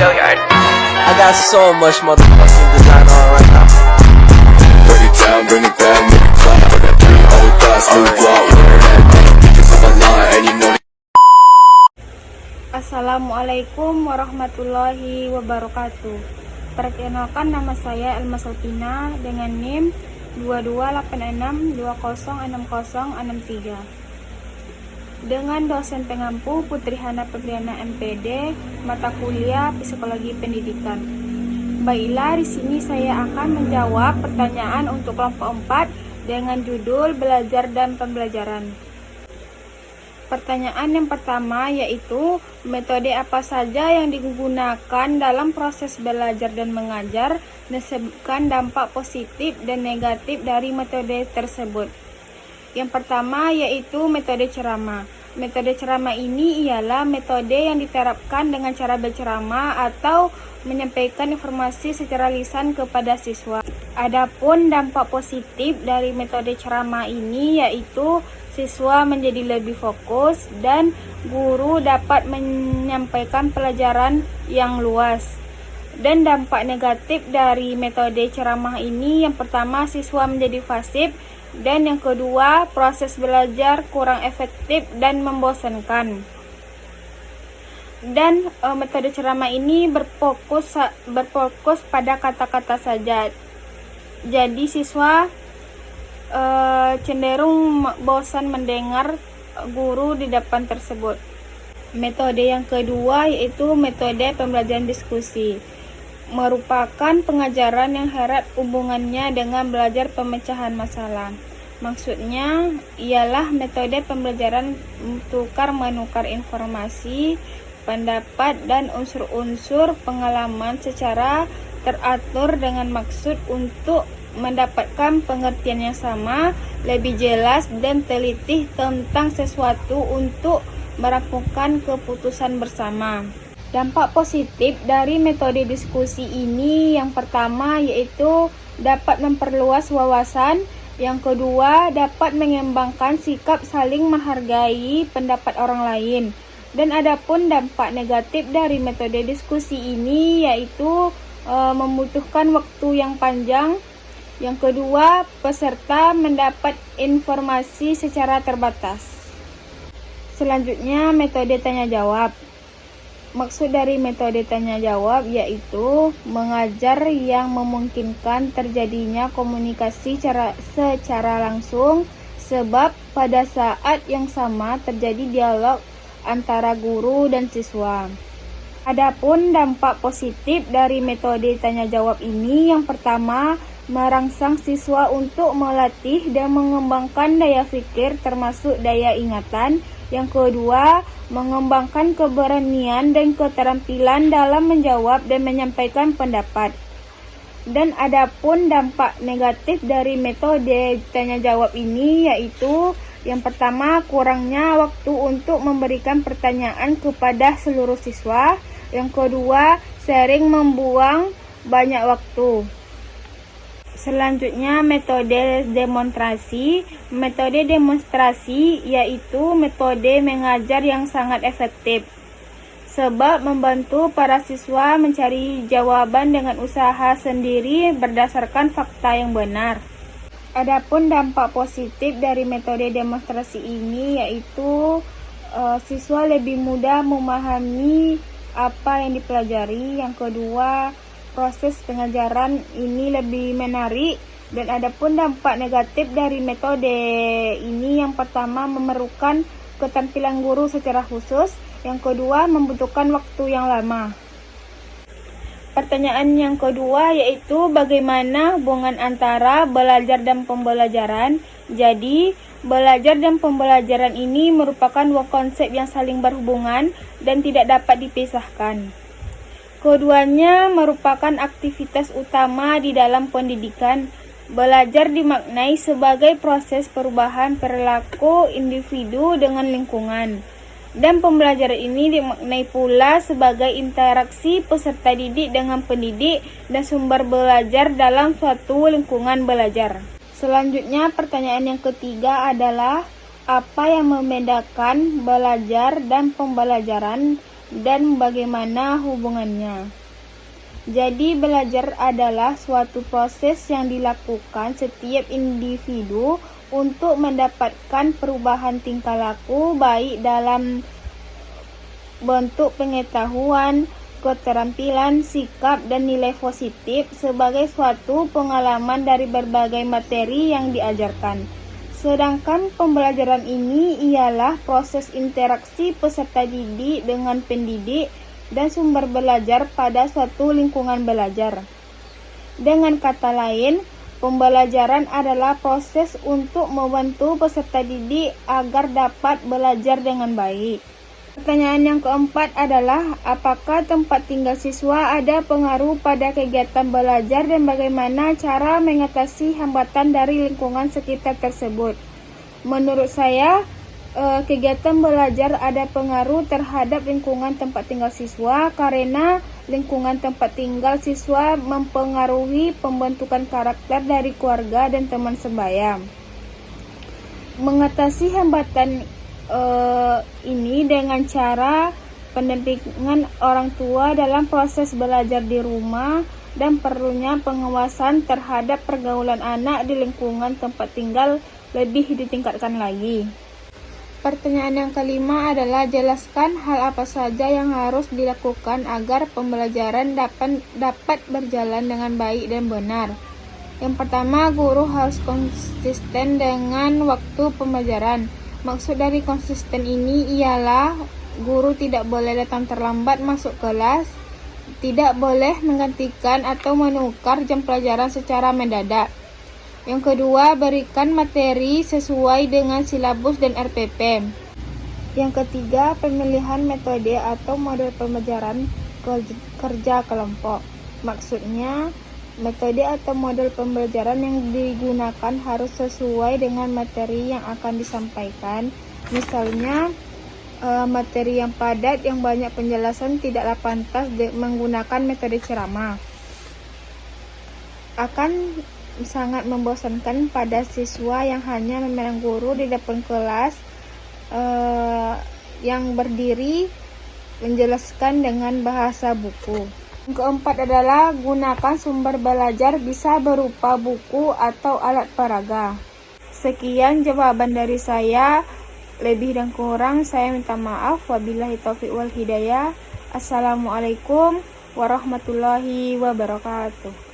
I got so much motherfucking design on right now. Bring it down, bring it back, make it clap. I got 3 old thoughts, new block, wear that thing. It's on my line, and you know. Assalamualaikum warahmatullahi wabarakatuh. Perkenalkan, nama saya Elma Sultina dengan NIM 2286206063. Dengan dosen pengampu Putri Hana Febriana MPD, mata kuliah Psikologi Pendidikan. Baiklah, di sini saya akan menjawab pertanyaan untuk kelompok 4 dengan judul Belajar dan Pembelajaran. Pertanyaan yang pertama yaitu, metode apa saja yang digunakan dalam proses belajar dan mengajar, dan sebutkan dampak positif dan negatif dari metode tersebut. Yang pertama yaitu metode ceramah. Metode ceramah ini ialah metode yang diterapkan dengan cara berceramah atau menyampaikan informasi secara lisan kepada siswa. Adapun dampak positif dari metode ceramah ini yaitu siswa menjadi lebih fokus dan guru dapat menyampaikan pelajaran yang luas. Dan dampak negatif dari metode ceramah ini, yang pertama siswa menjadi pasif, dan yang kedua proses belajar kurang efektif dan membosankan. Dan metode ceramah ini berfokus pada kata-kata saja. Jadi siswa cenderung bosan mendengar guru di depan tersebut. Metode yang kedua yaitu metode pembelajaran diskusi. Merupakan pengajaran yang erat hubungannya dengan belajar pemecahan masalah. Maksudnya ialah metode pembelajaran tukar-menukar informasi, pendapat, dan unsur-unsur pengalaman secara teratur dengan maksud untuk mendapatkan pengertian yang sama, lebih jelas dan teliti tentang sesuatu untuk merampungkan keputusan bersama. Dampak positif dari metode diskusi ini, yang pertama yaitu dapat memperluas wawasan, yang kedua dapat mengembangkan sikap saling menghargai pendapat orang lain. Dan adapun dampak negatif dari metode diskusi ini yaitu membutuhkan waktu yang panjang. Yang kedua, peserta mendapat informasi secara terbatas. Selanjutnya, metode tanya jawab. Maksud dari metode tanya jawab yaitu mengajar yang memungkinkan terjadinya komunikasi secara langsung, sebab pada saat yang sama terjadi dialog antara guru dan siswa. Adapun dampak positif dari metode tanya jawab ini, yang pertama merangsang siswa untuk melatih dan mengembangkan daya pikir termasuk daya ingatan. Yang kedua, mengembangkan keberanian dan keterampilan dalam menjawab dan menyampaikan pendapat. Dan adapun dampak negatif dari metode tanya jawab ini yaitu, yang pertama kurangnya waktu untuk memberikan pertanyaan kepada seluruh siswa. Yang kedua, sering membuang banyak waktu. Selanjutnya, metode demonstrasi. Metode demonstrasi yaitu metode mengajar yang sangat efektif, sebab membantu para siswa mencari jawaban dengan usaha sendiri berdasarkan fakta yang benar. Adapun dampak positif dari metode demonstrasi ini yaitu siswa lebih mudah memahami apa yang dipelajari. Yang kedua, proses pengajaran ini lebih menarik. Dan adapun dampak negatif dari metode ini, yang pertama memerlukan keterampilan guru secara khusus, yang kedua membutuhkan waktu yang lama. Pertanyaan yang kedua yaitu bagaimana hubungan antara belajar dan pembelajaran. Jadi, belajar dan pembelajaran ini merupakan dua konsep yang saling berhubungan dan tidak dapat dipisahkan. Keduanya merupakan aktivitas utama di dalam pendidikan. Belajar dimaknai sebagai proses perubahan perilaku individu dengan lingkungan. Dan pembelajaran ini dimaknai pula sebagai interaksi peserta didik dengan pendidik dan sumber belajar dalam suatu lingkungan belajar. Selanjutnya, pertanyaan yang ketiga adalah apa yang membedakan belajar dan pembelajaran. dan bagaimana hubungannya. Jadi belajar adalah suatu proses yang dilakukan setiap individu untuk mendapatkan perubahan tingkah laku baik dalam bentuk pengetahuan, keterampilan, sikap, dan nilai positif sebagai suatu pengalaman dari berbagai materi yang diajarkan. Sedangkan pembelajaran ini ialah proses interaksi peserta didik dengan pendidik dan sumber belajar pada suatu lingkungan belajar. Dengan kata lain, pembelajaran adalah proses untuk membantu peserta didik agar dapat belajar dengan baik. Pertanyaan yang keempat adalah, apakah tempat tinggal siswa ada pengaruh pada kegiatan belajar dan bagaimana cara mengatasi hambatan dari lingkungan sekitar tersebut? Menurut saya, kegiatan belajar ada pengaruh terhadap lingkungan tempat tinggal siswa karena lingkungan tempat tinggal siswa mempengaruhi pembentukan karakter dari keluarga dan teman sebaya. Mengatasi hambatan ini dengan cara pendampingan orang tua dalam proses belajar di rumah dan perlunya pengawasan terhadap pergaulan anak di lingkungan tempat tinggal lebih ditingkatkan lagi. Pertanyaan yang kelima adalah, jelaskan hal apa saja yang harus dilakukan agar pembelajaran dapat berjalan dengan baik dan benar. Yang pertama, guru harus konsisten dengan waktu pembelajaran. Maksud dari konsisten ini ialah guru tidak boleh datang terlambat masuk kelas, tidak boleh menggantikan atau menukar jam pelajaran secara mendadak. Yang kedua, berikan materi sesuai dengan silabus dan RPP. Yang ketiga, pemilihan metode atau model pembelajaran kerja kelompok. Maksudnya, metode atau model pembelajaran yang digunakan harus sesuai dengan materi yang akan disampaikan. Misalnya, materi yang padat yang banyak penjelasan tidaklah pantas menggunakan metode ceramah. Akan sangat membosankan pada siswa yang hanya memandang guru di depan kelas yang berdiri menjelaskan dengan bahasa buku. Yang keempat adalah gunakan sumber belajar bisa berupa buku atau alat peraga. Sekian jawaban dari saya. Lebih dan kurang saya minta maaf. Wabillahi taufiq wal hidayah. Assalamualaikum warahmatullahi wabarakatuh.